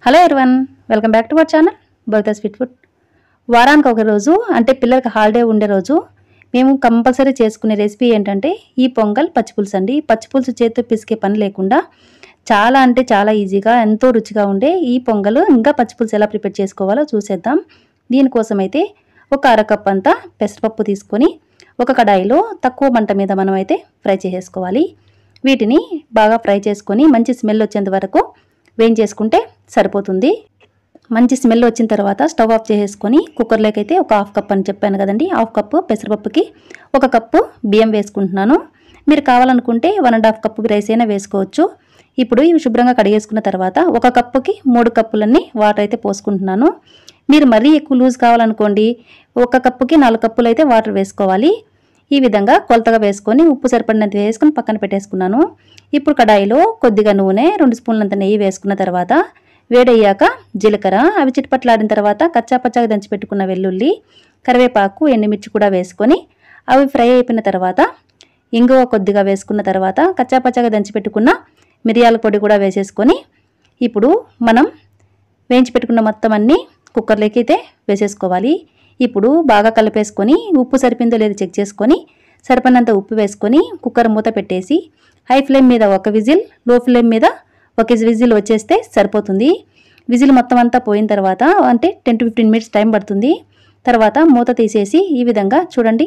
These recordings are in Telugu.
Hello everyone, welcome back to our channel Bhavitha sweet food. వారానికి ఒక రోజు అంటే పిల్లలకి హాలిడే ఉండే రోజు మేము కంపల్సరీ చేసుకునే రెసిపీ ఏంటంటే ఈ పొంగల్ పచ్చిపులుసు అండి. పచ్చిపులుసు చేతితో పిసికే పని లేకుండా చాలా అంటే చాలా ఈజీగా ఎంతో రుచిగా ఉండే ఈ పొంగల్ ఇంకా పచ్చిపులుసు ఎలా ప్రిపేర్ చేసుకోవాలో చూసేద్దాం. దీనికోసం అయితే ఒక అరకప్ అంతా పెసరపప్పు తీసుకొని ఒక కడాయిలో తక్కువ మంట మీద మనం అయితే ఫ్రై చేసేసుకోవాలి. వీటిని బాగా ఫ్రై చేసుకొని మంచి స్మెల్ వచ్చేంత వరకు వేయించేసుకుంటే సరిపోతుంది. మంచి స్మెల్ వచ్చిన తర్వాత స్టవ్ ఆఫ్ చేసేసుకొని కుక్కర్లోకి అయితే ఒక హాఫ్ కప్ అని చెప్పాను కదండి, హాఫ్ కప్పు పెసరపప్పుకి ఒక కప్పు బియ్యం వేసుకుంటున్నాను. మీరు కావాలనుకుంటే 1.5 కప్పు రైస్ అయినా వేసుకోవచ్చు. ఇప్పుడు ఇవి శుభ్రంగా కడిగేసుకున్న తర్వాత ఒక కప్పుకి 3 కప్పులన్నీ వాటర్ అయితే పోసుకుంటున్నాను. మీరు మరీ ఎక్కువ లూజ్ కావాలనుకోండి ఒక కప్పుకి 4 కప్పులు అయితే వాటర్ వేసుకోవాలి. ఈ విధంగా కొలతగా వేసుకొని ఉప్పు సరిపడినంత వేసుకొని పక్కన పెట్టేసుకున్నాను. ఇప్పుడు కడాయిలో కొద్దిగా నూనె 2 స్పూన్లంత నెయ్యి వేసుకున్న తర్వాత వేడయ్యాక జీలకర్ర అవి చిట్పట్లాడిన తర్వాత కచ్చాపచ్చాగా దంచి పెట్టుకున్న వెల్లుల్లి, కరివేపాకు, ఎండుమిర్చి కూడా వేసుకొని అవి ఫ్రై అయిపోయిన తర్వాత ఇంగువ కొద్దిగా వేసుకున్న తర్వాత కచ్చాపచ్చాగా దంచి పెట్టుకున్న మిరియాల పొడి కూడా వేసేసుకొని ఇప్పుడు మనం వేయించి పెట్టుకున్న మొత్తం అన్నీ కుక్కర్లోకి అయితే వేసేసుకోవాలి. ఇప్పుడు బాగా కలిపేసుకొని ఉప్పు సరిపోయిందో లేదో చెక్ చేసుకొని సరిపడినంత ఉప్పు వేసుకొని కుక్కర్ మూత పెట్టేసి హై ఫ్లేమ్ మీద ఒక విజిల్, లో ఫ్లేమ్ మీద ఒక విజిల్ వచ్చేస్తే సరిపోతుంది. విజిల్ మొత్తం అంతా పోయిన తర్వాత అంటే 10 to 15 మినిట్స్ టైం పడుతుంది. తర్వాత మూత తీసేసి ఈ విధంగా చూడండి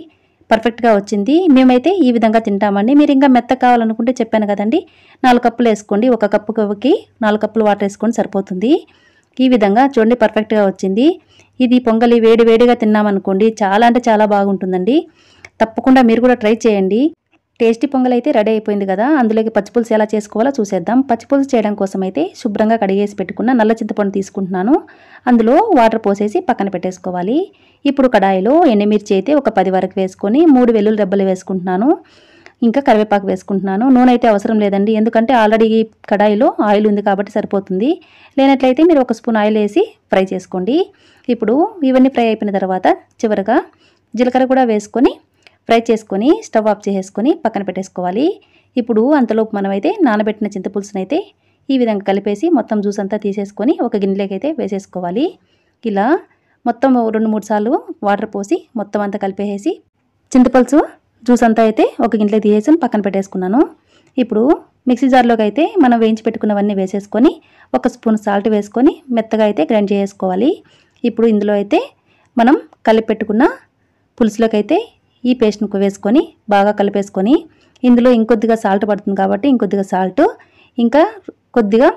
పర్ఫెక్ట్గా వచ్చింది. మేమైతే ఈ విధంగా తింటామండి. మీరు ఇంకా మెత్త కావాలనుకుంటే చెప్పాను కదండి, 4 కప్పులు వేసుకోండి. ఒక కప్పుకి 4 కప్పులు వాటర్ వేసుకొని సరిపోతుంది. ఈ విధంగా చూడండి పర్ఫెక్ట్గా వచ్చింది. ఇది పొంగలి వేడి వేడిగా తిన్నామనుకోండి చాలా అంటే చాలా బాగుంటుందండి. తప్పకుండా మీరు కూడా ట్రై చేయండి. టేస్టీ పొంగల్ అయితే రెడీ అయిపోయింది కదా, అందులోకి పచ్చిపులుసు ఎలా చేసుకోవాలో చూసేద్దాం. పచ్చిపులుసు చేయడం కోసం అయితే శుభ్రంగా కడిగేసి పెట్టుకున్న నల్ల చింతపండు తీసుకుంటున్నాను. అందులో వాటర్ పోసేసి పక్కన పెట్టేసుకోవాలి. ఇప్పుడు కడాయిలో ఎండుమిర్చి అయితే ఒక 10 వరకు వేసుకొని 3 వెల్లుల్లి రెబ్బలు వేసుకుంటున్నాను. ఇంకా కరివేపాకు వేసుకుంటున్నాను. నూనె అయితే అవసరం లేదండి, ఎందుకంటే ఆల్రెడీ కడాయిలో ఆయిల్ ఉంది కాబట్టి సరిపోతుంది. లేనట్లయితే మీరు 1 స్పూన్ ఆయిల్ వేసి ఫ్రై చేసుకోండి. ఇప్పుడు ఇవన్నీ ఫ్రై అయిపోయిన తర్వాత చివరగా జీలకర్ర కూడా వేసుకొని ఫ్రై చేసుకొని స్టవ్ ఆఫ్ చేసేసుకొని పక్కన పెట్టేసుకోవాలి. ఇప్పుడు అంతలోపు మనమైతే నానబెట్టిన చింతపులుసుని అయితే ఈ విధంగా కలిపేసి మొత్తం జ్యూస్ అంతా తీసేసుకొని ఒక గిన్నెలోకి అయితే వేసేసుకోవాలి. ఇలా మొత్తం 2-3 సార్లు వాటర్ పోసి మొత్తం అంతా కలిపేసి చింతపులుసు జ్యూస్ అంతా అయితే ఒక గిన్నెలోకి తీసేసి పక్కన పెట్టేసుకున్నాను. ఇప్పుడు మిక్సీ జార్లోకి అయితే మనం వేయించి పెట్టుకున్నవన్నీ వేసేసుకొని 1 స్పూన్ సాల్ట్ వేసుకొని మెత్తగా అయితే గ్రైండ్ చేసుకోవాలి. ఇప్పుడు ఇందులో అయితే మనం కలిపి పెట్టుకున్న పులుసులోకి అయితే ఈ పేస్ట్ని వేసుకొని బాగా కలిపేసుకొని ఇందులో ఇంకొద్దిగా సాల్ట్ పడుతుంది కాబట్టి ఇంకొద్దిగా సాల్ట్, ఇంకా కొద్దిగా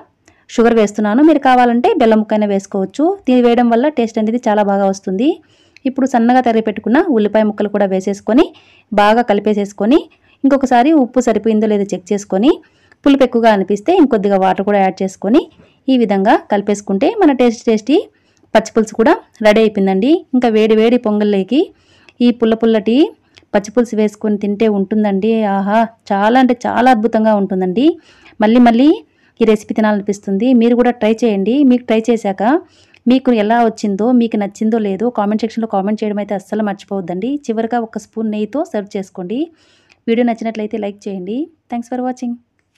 షుగర్ వేస్తున్నాను. మీరు కావాలంటే బెల్లం ముక్కైనా వేసుకోవచ్చు. దీన్ని వేయడం వల్ల టేస్ట్ అనేది చాలా బాగా వస్తుంది. ఇప్పుడు సన్నగా తరిగి పెట్టుకున్న ఉల్లిపాయ ముక్కలు కూడా వేసేసుకొని బాగా కలిపేసేసుకొని ఇంకొకసారి ఉప్పు సరిపోయిందో లేదో చెక్ చేసుకొని పులుపు ఎక్కువగా అనిపిస్తే ఇంకొద్దిగా వాటర్ కూడా యాడ్ చేసుకొని ఈ విధంగా కలిపేసుకుంటే మన టేస్టీ పచ్చిపులుసు కూడా రెడీ అయిపోయిందండి. ఇంకా వేడి వేడి పొంగల్లోకి ఈ పుల్లటి పచ్చిపులుసు వేసుకొని తింటే ఉంటుందండి. ఆహా, చాలా అంటే చాలా అద్భుతంగా ఉంటుందండి. మళ్ళీ ఈ రెసిపీ తినాలనిపిస్తుంది. మీరు కూడా ట్రై చేయండి. మీకు ట్రై చేశాక మీకు ఎలా వచ్చిందో, మీకు నచ్చిందో లేదో కామెంట్ సెక్షన్లో కామెంట్ చేయడం అయితే అస్సలు మర్చిపోవద్దండి. చివరిగా 1 స్పూన్ నెయ్యితో సర్వ్ చేసుకోండి. వీడియో నచ్చినట్లయితే లైక్ చేయండి. Thanks for watching.